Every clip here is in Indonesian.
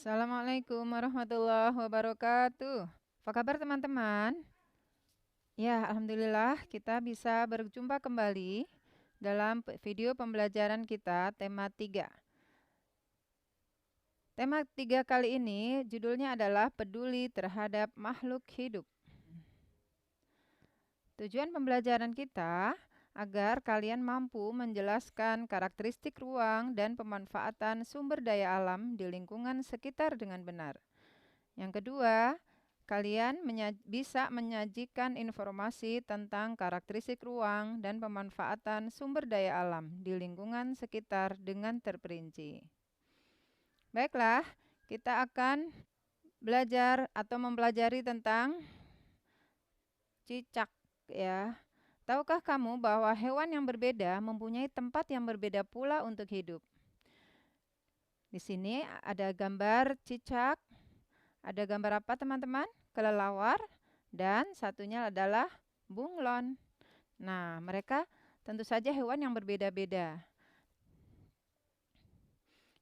Assalamualaikum warahmatullahi wabarakatuh. Apa kabar teman-teman? Ya, alhamdulillah kita bisa berjumpa kembali dalam video pembelajaran kita tema 3. Tema 3 kali ini judulnya adalah peduli terhadap makhluk hidup. Tujuan pembelajaran kita agar kalian mampu menjelaskan karakteristik ruang dan pemanfaatan sumber daya alam di lingkungan sekitar dengan benar. Yang kedua, kalian bisa menyajikan informasi tentang karakteristik ruang dan pemanfaatan sumber daya alam di lingkungan sekitar dengan terperinci. Baiklah, kita akan belajar atau mempelajari tentang cicak ya. Tahukah kamu bahwa hewan yang berbeda mempunyai tempat yang berbeda pula untuk hidup? Di sini ada gambar cicak. Ada gambar apa teman-teman? Kelelawar dan satunya adalah bunglon. Nah, mereka tentu saja hewan yang berbeda-beda.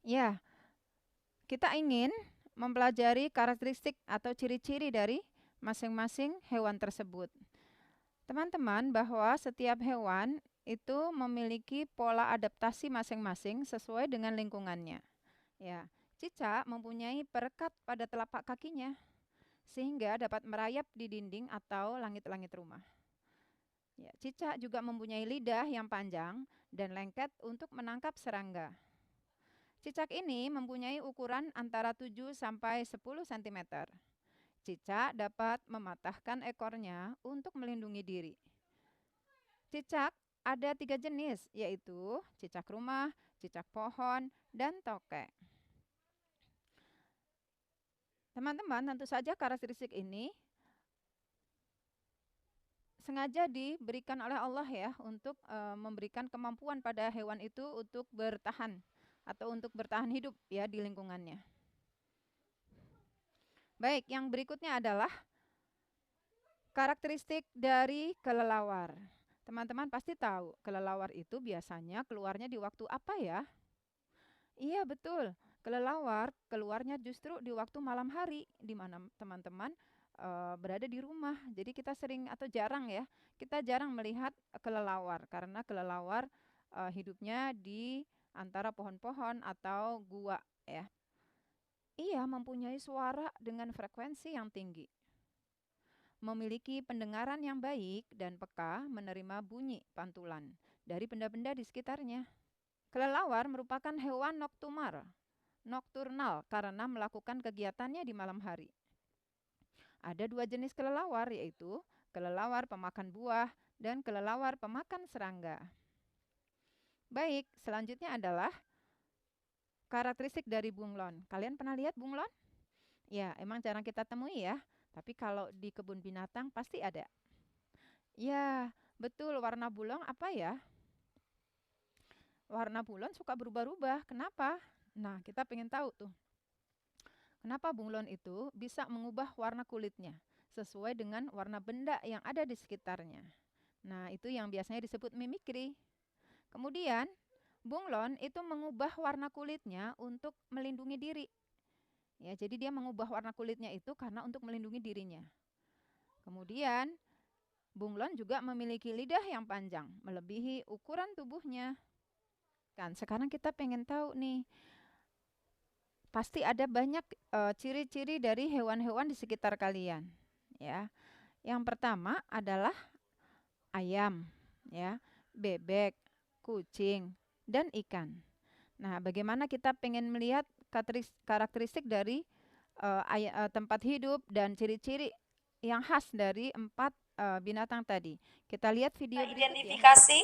Ya, kita ingin mempelajari karakteristik atau ciri-ciri dari masing-masing hewan tersebut. Teman-teman, bahwa setiap hewan itu memiliki pola adaptasi masing-masing sesuai dengan lingkungannya. Ya, cicak mempunyai perekat pada telapak kakinya, sehingga dapat merayap di dinding atau langit-langit rumah. Ya, cicak juga mempunyai lidah yang panjang dan lengket untuk menangkap serangga. Cicak ini mempunyai ukuran antara 7 sampai 10 cm. Cicak dapat mematahkan ekornya untuk melindungi diri. Cicak ada 3 jenis, yaitu cicak rumah, cicak pohon, dan tokek. Teman-teman, tentu saja karakteristik ini sengaja diberikan oleh Allah ya untuk memberikan kemampuan pada hewan itu untuk bertahan atau untuk bertahan hidup ya di lingkungannya. Baik, yang berikutnya adalah karakteristik dari kelelawar. Teman-teman pasti tahu, kelelawar itu biasanya keluarnya di waktu apa ya? Iya, betul. Kelelawar keluarnya justru di waktu malam hari, di mana teman-teman berada di rumah. Jadi kita sering atau jarang ya, kita jarang melihat kelelawar karena kelelawar hidupnya di antara pohon-pohon atau gua ya. Ia mempunyai suara dengan frekuensi yang tinggi. Memiliki pendengaran yang baik dan peka menerima bunyi pantulan dari benda-benda di sekitarnya. Kelelawar merupakan hewan nokturnal karena melakukan kegiatannya di malam hari. Ada 2 jenis kelelawar, yaitu kelelawar pemakan buah dan kelelawar pemakan serangga. Baik, selanjutnya adalah karakteristik dari bunglon. Kalian pernah lihat bunglon? Ya, emang jarang kita temui ya, tapi kalau di kebun binatang pasti ada. Ya, betul, warna bunglon apa ya? Warna bunglon suka berubah-ubah. Kenapa? Nah, kita pengen tahu tuh. Kenapa bunglon itu bisa mengubah warna kulitnya sesuai dengan warna benda yang ada di sekitarnya. Nah, itu yang biasanya disebut mimikri. Kemudian, bunglon itu mengubah warna kulitnya untuk melindungi diri. Ya, jadi dia mengubah warna kulitnya itu karena untuk melindungi dirinya. Kemudian, bunglon juga memiliki lidah yang panjang, melebihi ukuran tubuhnya. Kan, sekarang kita pengen tahu nih, pasti ada banyak ciri-ciri dari hewan-hewan di sekitar kalian, ya. Yang pertama adalah ayam, ya, bebek, kucing, dan ikan. Nah, bagaimana kita pengen melihat karakteristik dari tempat hidup dan ciri-ciri yang khas dari 4 binatang tadi. Kita lihat video berikut ya. Identifikasi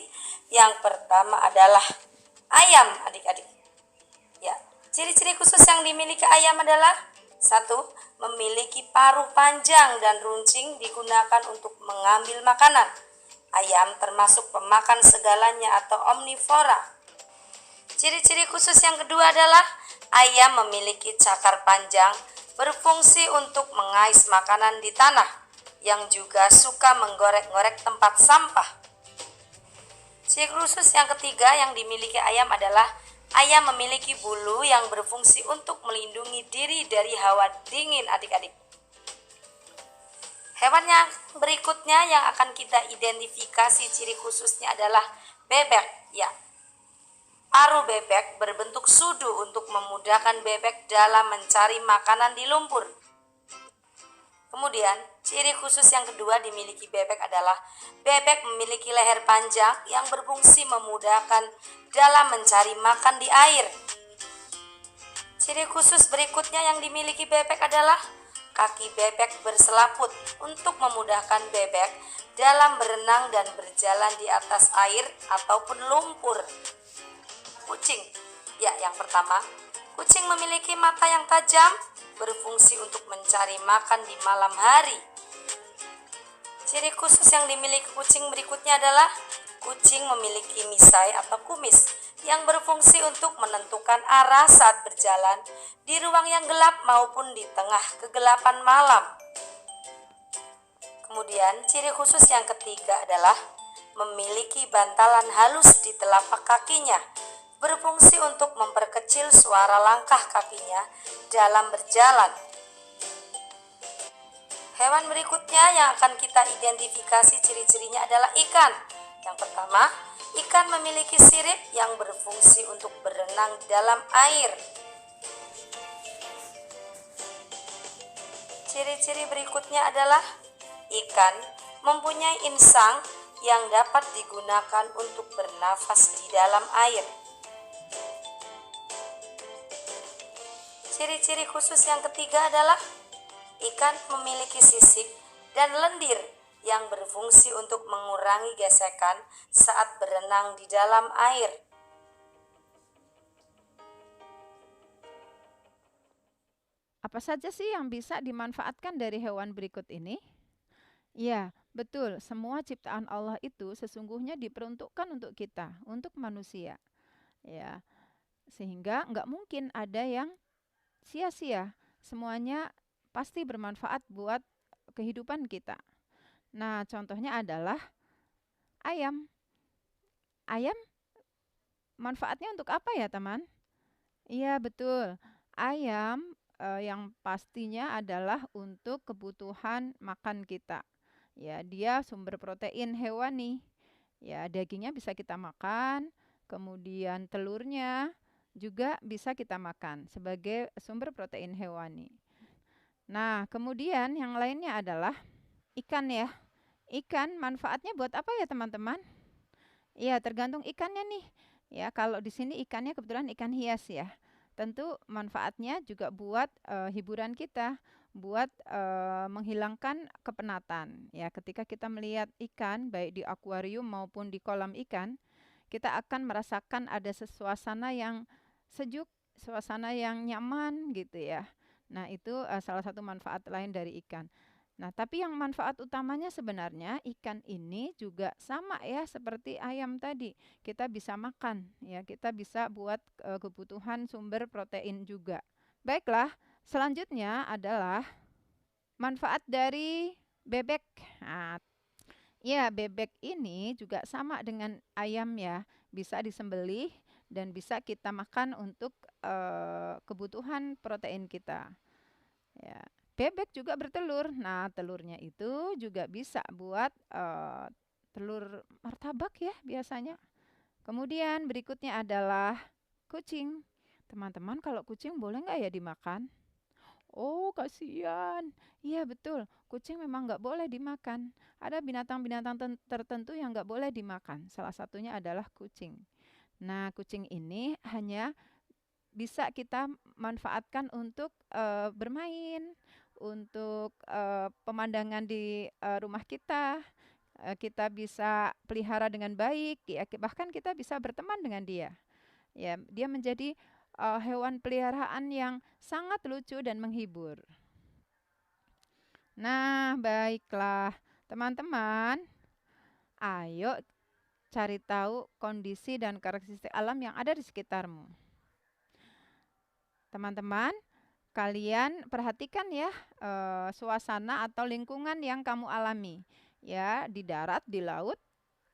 yang pertama adalah ayam, adik-adik. Ya, ciri-ciri khusus yang dimiliki ayam adalah 1. Memiliki paruh panjang dan runcing digunakan untuk mengambil makanan. Ayam termasuk pemakan segalanya atau omnivora. Ciri-ciri khusus yang kedua adalah ayam memiliki cakar panjang berfungsi untuk mengais makanan di tanah yang juga suka menggorek-ngorek tempat sampah. Ciri khusus yang ketiga yang dimiliki ayam adalah Ayam memiliki bulu yang berfungsi untuk melindungi diri dari hawa dingin adik-adik. Hewan yang berikutnya yang akan kita identifikasi ciri khususnya adalah bebek. Ya, paruh bebek berbentuk sudu untuk memudahkan bebek dalam mencari makanan di lumpur. Kemudian, ciri khusus yang kedua dimiliki bebek adalah bebek memiliki leher panjang yang berfungsi memudahkan dalam mencari makan di air. Ciri khusus berikutnya yang dimiliki bebek adalah kaki bebek berselaput untuk memudahkan bebek dalam berenang dan berjalan di atas air ataupun lumpur. Kucing. Ya, yang pertama, kucing memiliki mata yang tajam, berfungsi untuk mencari makan di malam hari. Ciri khusus yang dimiliki kucing berikutnya adalah kucing memiliki misai atau kumis yang berfungsi untuk menentukan arah saat berjalan di ruang yang gelap maupun di tengah kegelapan malam. Kemudian ciri khusus yang ketiga adalah memiliki bantalan halus di telapak kakinya, berfungsi untuk memperkecil suara langkah kakinya dalam berjalan. Hewan berikutnya yang akan kita identifikasi ciri-cirinya adalah ikan. Yang pertama, ikan memiliki sirip yang berfungsi untuk berenang di dalam air. Ciri-ciri berikutnya adalah ikan mempunyai insang yang dapat digunakan untuk bernafas di dalam air. Ciri-ciri khusus yang ketiga adalah ikan memiliki sisik dan lendir yang berfungsi untuk mengurangi gesekan saat berenang di dalam air. Apa saja sih yang bisa dimanfaatkan dari hewan berikut ini? Ya, betul. Semua ciptaan Allah itu sesungguhnya diperuntukkan untuk kita, untuk manusia. Ya, sehingga nggak mungkin ada yang sia-sia. Semuanya pasti bermanfaat buat kehidupan kita. Nah, contohnya adalah ayam. Ayam manfaatnya untuk apa ya, teman? Iya, betul. Ayam yang pastinya adalah untuk kebutuhan makan kita. Ya, dia sumber protein hewani. Ya, dagingnya bisa kita makan, kemudian telurnya juga bisa kita makan sebagai sumber protein hewani. Nah, kemudian yang lainnya adalah ikan ya. Ikan manfaatnya buat apa ya, teman-teman? Iya, tergantung ikannya nih. Ya, kalau di sini ikannya kebetulan ikan hias ya. Tentu manfaatnya juga buat hiburan kita, buat menghilangkan kepenatan. Ya, ketika kita melihat ikan baik di akuarium maupun di kolam ikan, kita akan merasakan ada suasana yang sejuk, suasana yang nyaman gitu ya. Nah, itu salah satu manfaat lain dari ikan. Nah, tapi yang manfaat utamanya sebenarnya ikan ini juga sama ya seperti ayam tadi. Kita bisa makan ya, kita bisa buat kebutuhan sumber protein juga. Baiklah, selanjutnya adalah manfaat dari bebek. Nah, ya, bebek ini juga sama dengan ayam ya, bisa disembelih dan bisa kita makan untuk kebutuhan protein kita. Ya. Bebek juga bertelur. Nah, telurnya itu juga bisa buat telur martabak ya biasanya. Kemudian berikutnya adalah kucing. Teman-teman, kalau kucing boleh nggak ya dimakan? Oh, kasihan. Iya, betul. Kucing memang nggak boleh dimakan. Ada binatang-binatang tertentu yang nggak boleh dimakan. Salah satunya adalah kucing. Nah, kucing ini hanya bisa kita manfaatkan untuk bermain, untuk pemandangan di rumah kita. Kita bisa pelihara dengan baik, ya, bahkan kita bisa berteman dengan dia. Ya, dia menjadi hewan peliharaan yang sangat lucu dan menghibur. Nah, baiklah, teman-teman, ayo cari tahu kondisi dan karakteristik alam yang ada di sekitarmu. Teman-teman, kalian perhatikan ya suasana atau lingkungan yang kamu alami, ya, di darat, di laut,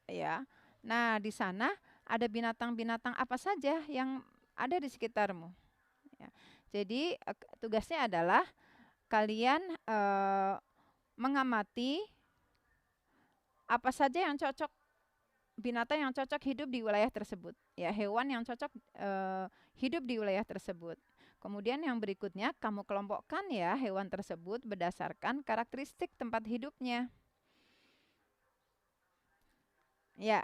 ya. Nah, di sana ada binatang-binatang apa saja yang ada di sekitarmu. Ya. Jadi tugasnya adalah kalian mengamati apa saja yang cocok, binatang yang cocok hidup di wilayah tersebut, ya, hewan yang cocok hidup di wilayah tersebut. Kemudian yang berikutnya kamu kelompokkan ya hewan tersebut berdasarkan karakteristik tempat hidupnya. Ya,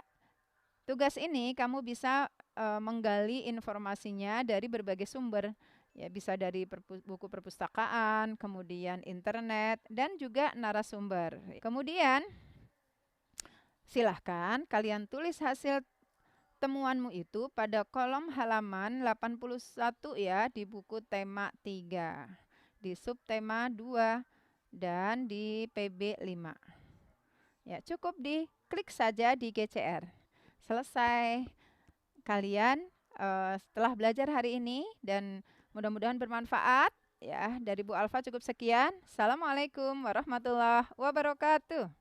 tugas ini kamu bisa menggali informasinya dari berbagai sumber. Ya, bisa dari buku perpustakaan, kemudian internet, dan juga narasumber. Kemudian silahkan kalian tulis hasil temuanmu itu pada kolom halaman 81 ya di buku tema 3, di subtema 2, dan di PB 5. Ya, cukup diklik saja di GCR. Selesai. Kalian setelah belajar hari ini dan mudah-mudahan bermanfaat ya. Dari Bu Alfa cukup sekian. Assalamualaikum warahmatullahi wabarakatuh.